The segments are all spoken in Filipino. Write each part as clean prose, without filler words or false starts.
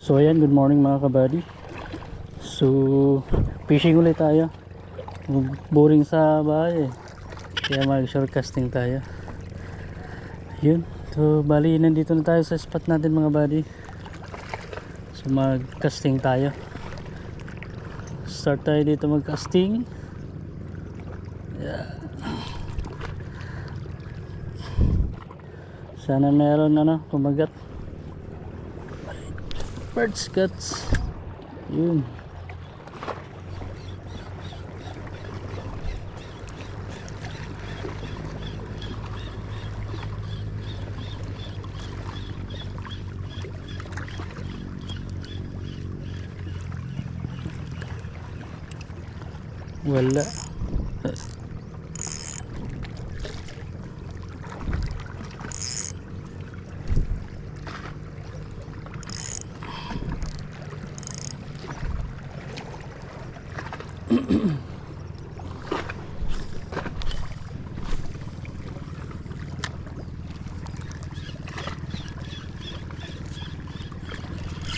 So ayan, good morning mga kabady. So fishing ulit tayo. Boring sa bahay kaya mag shortcasting tayo. Yun. So bali nandito na tayo sa spot natin mga buddy. So mag casting tayo. Start tayo dito mag casting. Yeah. Sana meron kumagat. Birds guts. Yun. Wala.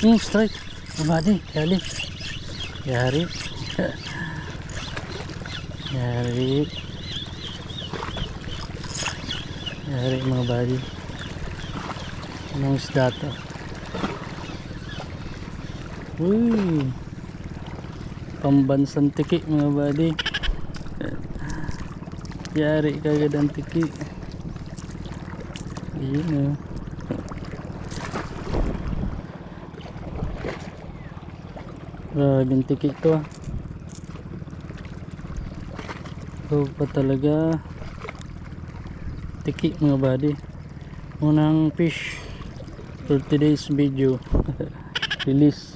Strike. Abadi, yari. Yari. Yari. Yari mga buddy. Anong isda to? Uy. Pambansang tiki mga buddy. Yari kagad ang tiki. Ayun o. Grabe tiki ito ah. Ito pa talaga tiki mga buddy. Unang fish for today's video. Release.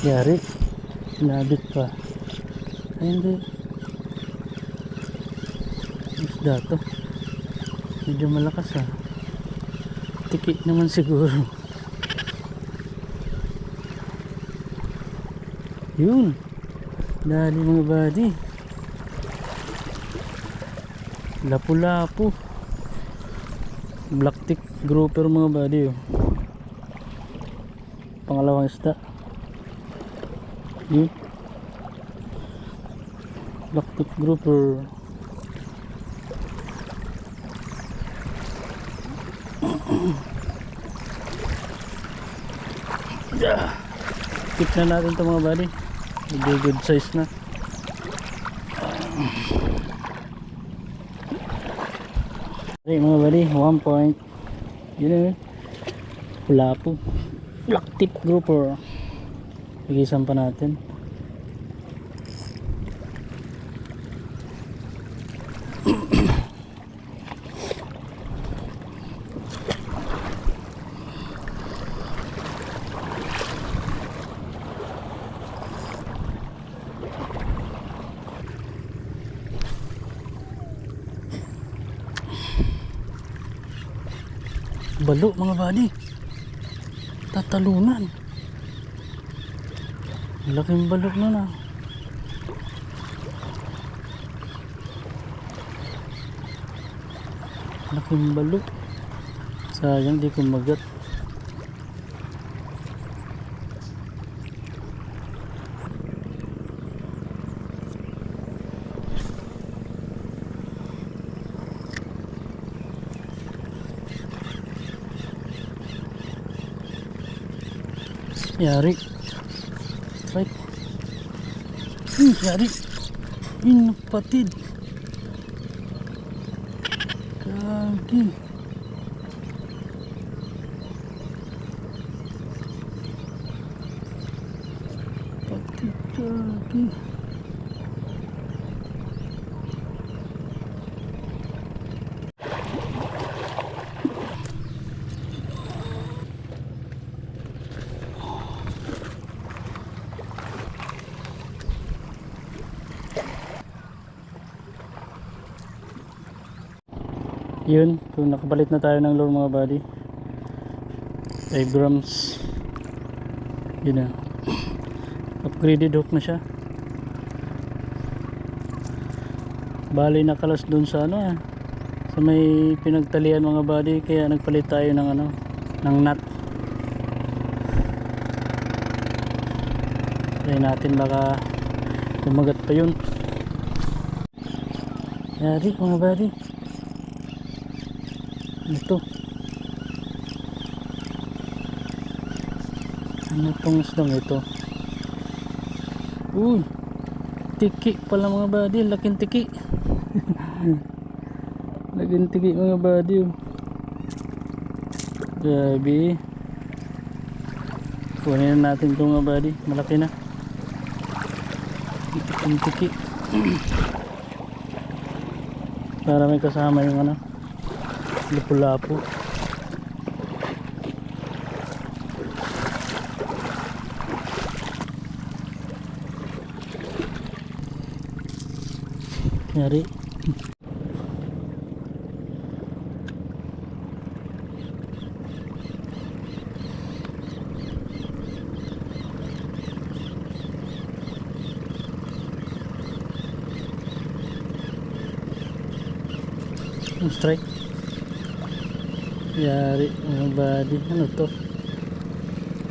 Yari, nabit pa. Ay, hindi. Isda to. Medyo malakas ah. Tiki naman siguro. Yun. Dali mga buddy. Lapu-lapu. Black tick grouper mga buddy oh. Pangalawang isda. Yun. Black tip grouper. Tip na natin ito mga buddy. Medyo good size na. Okay mga buddy, 1 point. Yun wala po. Black tip grouper. Igisan pa natin. Balo mga buddy. Tatalunan. Laking balok na. Laking balok. Sayang di kumagat. Yari. Strike. Yari. Patid. Kagi. Patid kagi. Yun, kung nakapalit na tayo ng lure mga buddy. 5 grams. Yun na. Upgraded hook na siya. Bali nakalas dun sa ano sa may pinagtalian mga buddy, kaya nagpalit tayo ng ano, ng nut. Try natin baka kumagat pa yun. Yari mga buddy. Ito. Ano tong isdang ito? Uy, tiki pala mga buddy, laking tiki. Laking tiki mga buddy. Grabe. Kunin natin ito mga buddy, malaki na. Laking tiki. Para may kasama yung ano, lapu-lapu. Yari. Strike. Yari mga buddy. Ano to?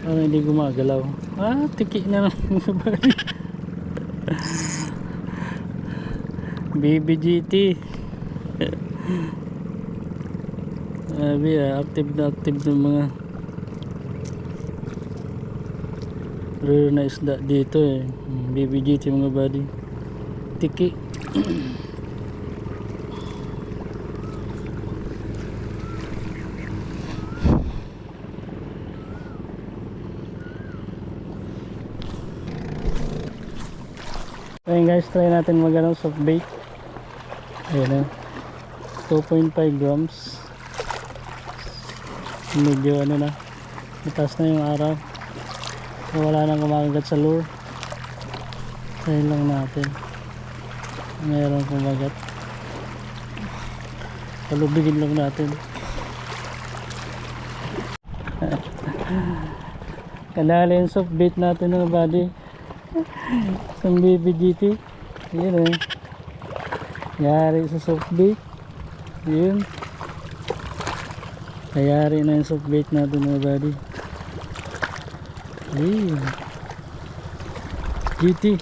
Ano hindi gumagalaw? Tiki na lang mga buddy. BBGT. Sabi active na mga rare na isda dito BBGT mga buddy. Tiki. Ayun guys, try natin magano soft bait. Ayan 2.5 grams. Medyo ano na, mataas na yung araw, wala nang kumakagat sa lure. Try lang natin, mayroon kumagat, palubigin lang natin. Kanala yung soft bait natin ng buddy. Isang BBGT. Yun yari sa soft bait. Yun, kayari na yung soft bait natin mga buddy. Yun GT.